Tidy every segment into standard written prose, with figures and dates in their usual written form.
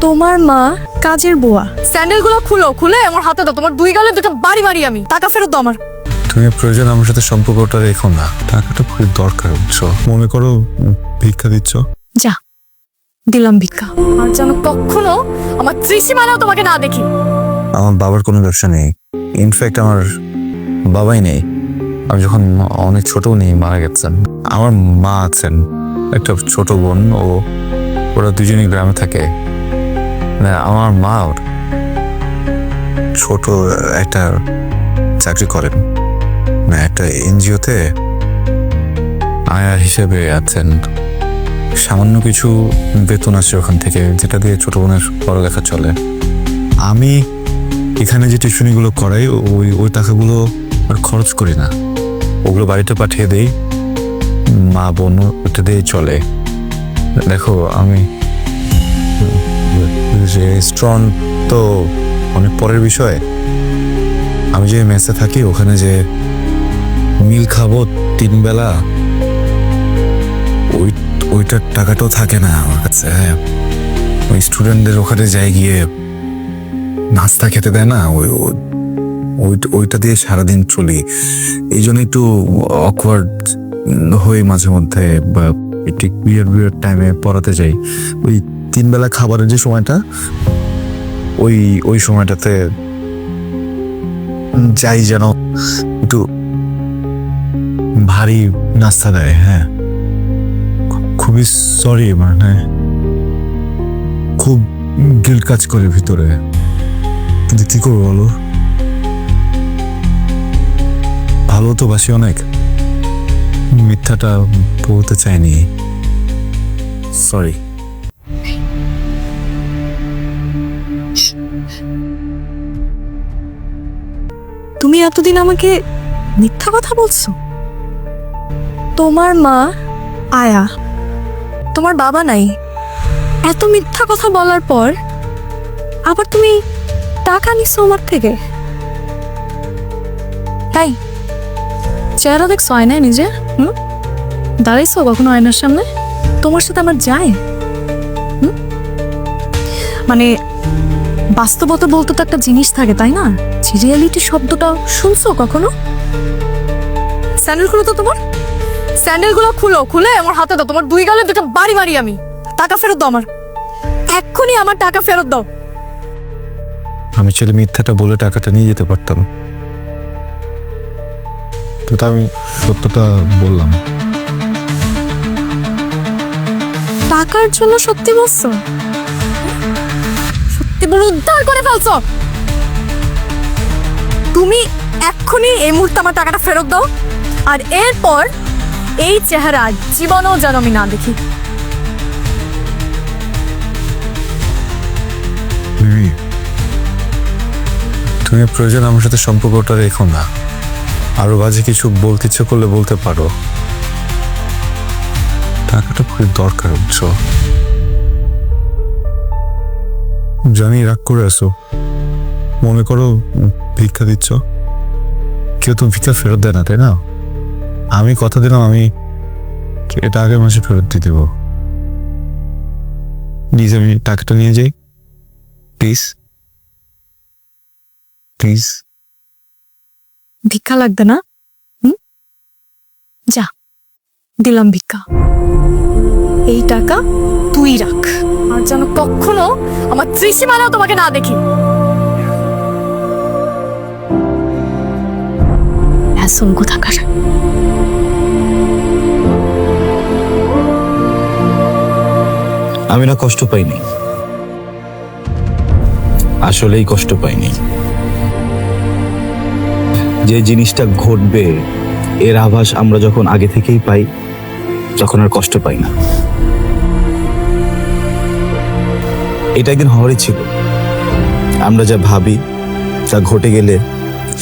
তোমার মা কাজের বুয়া। স্যান্ডেলগুলো খুলে আমার হাতে দাও। তোমার দুই গালে দুটো বাড়ি মারি আমি। টাকা ফেরত দাও আমার। তুমি প্রয়োজন আমার সাথে সম্পর্কটা রেখো না, টাকাটা খুব দরকার। বুঝছো, মনে করো ভিক্ষা দিচ্ছ। যা, দিলাম ভিক্ষা। আর যেন কখনো আমার ত্রিসীমানাও তোমাকে না দেখি। আমার বাবার কোনো ব্যবসা নেই, ইনফ্যাক্ট আমার বাবাই নেই। আমি যখন অনেক ছোট উনি মারা গেছেন। আমার মা আছেন, একটা ছোট বোন, ওরা দুজনেই গ্রামে থাকে। আমার মা ছোট একটা চাকরি করেন, একটা এনজিওতে আয়া হিসেবে আছেন। সামান্য কিছু বেতন আছে ওখান থেকে, যেটা দিয়ে ছোট বোনের পড়ালেখা চলে। আমি এখানে যে টিউশনিগুলো করাই ওই টাকাগুলো আর খরচ করি না, ওগুলো বাড়িতে পাঠিয়ে দেই। মা বোন ওটা দিয়ে চলে। দেখো, আমি রেস্টুরেন্ট তো অনেক পরের বিষয়। আমি যে মেসে থাকি ওখানে যে মিল খাবো 3 বেলা, ওইটার টাকাটাও থাকে না আমার কাছে। হ্যাঁ, ওই স্টুডেন্টদের ওখানে যাই গিয়ে নাস্তা খেতে দেয় না, ওইটা দিয়ে সারাদিন চলি। এই জন্য একটু অকওয়ার্ড হয়ে মাঝে মধ্যে, বা ঠিক বিয়ের টাইমে পড়াতে যাই। ওই 3 বেলা খাবারের যে সময়টা, ওই সময়টাতে যাই যেন একটু ভারী নাস্তা দেয়। হ্যাঁ, খুবই সরি, মানে খুব গিল্ট কাজ করে ভিতরে, কিন্তু কি করবো বলো। ভালো তো বাসি অনেক, মিথ্যাটা বলতে চাইনি, সরি। তুমি এতদিন আমাকে মিথ্যা কথা বলছো। তোমার মা আয়া, তোমার বাবা নাই। এত মিথ্যা কথা বলার পর আবার তুমি টাকা নিছো আমার থেকে। তাই চেহারা দেখছো আয়নায় নিজে? দাঁড়াইছো কখনো আয়নার সামনে? তোমার সাথে আমার যায়? মানে বাস্তবতা বলতে তো একটা জিনিস থাকে, তাই না? রিয়েলিটি শব্দটা শুনছো কখনো? স্যান্ডেলগুলো তো তোমার। স্যান্ডেলগুলো খুলে আমার হাতে দাও। তোমার দুই গালে দুটো বাড়ি মারি আমি। টাকা ফেরত দাও আমার। এক্ষুনি আমার টাকা ফেরত দাও। আমি ছেলে মিথ্যাটা বলে টাকাটা নিয়ে যেতে পারতাম, তো আমি সত্যটা বললাম। টাকার জন্য সত্যি বলছো? সত্যি বলে উদ্ধার করে ফেলছো তুমি। এক্ষুনি এই মুহূর্তে আমার টাকাটা ফেরত দাও, আর এরপর এই চেহারা জীবনেও যেন আমি না দেখি। তুমি প্রয়োজন আমার সাথে সম্পর্কটা রেখো না। আরো বাজে কিছু বলতে ইচ্ছে করলে বলতে পারো, টাকাটা খুব দরকার। বুঝছো, জানি রাগ করে আসো। মনে করো ভিক্ষা দিচ্ছ, কেউ তো ভিক্ষা ফেরত দেয় না, তাই না? আমি কথা দিলাম আমি এটা আগের মাসে ফেরত দিয়ে দেবো। প্লিজ, আমি টাকাটা নিয়ে যাই, প্লিজ প্লিজ। ভিক্ষা লাগবে না? যা, দিলাম ভিক্ষা। এই টাকা তুই রাখ, আর যেন কখনো আমার ত্রিসীমানাও তোমাকে না দেখি। হ্যাঁ, কোথাকার। আমি না কষ্ট পাইনি, আসলেই কষ্ট পাইনি। যে জিনিসটা ঘটবে এর আভাস আমরা যখন আগে থেকেই পাই, তখন আর কষ্ট পাই না। এটা একদিন হওয়ারই ছিল। আমরা যা ভাবি তা ঘটে গেলে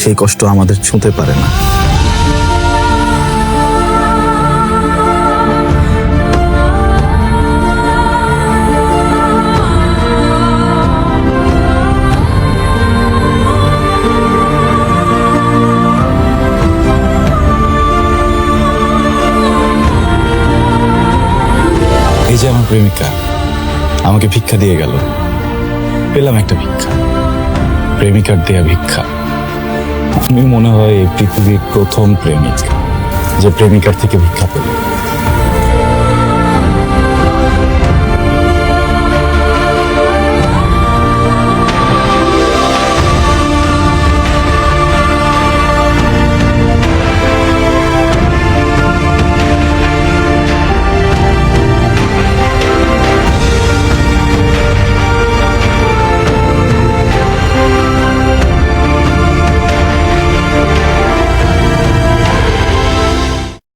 সেই কষ্ট আমাদের ছুঁতে পারে না। এই যে আমার প্রেমিকা আমাকে ভিক্ষা দিয়ে গেল, পেলাম একটা ভিক্ষা, প্রেমিকার দেয়া ভিক্ষা। আমি মনে হয় এই পৃথিবীর প্রথম প্রেমিক যে প্রেমিকার থেকে ভিক্ষা পেল।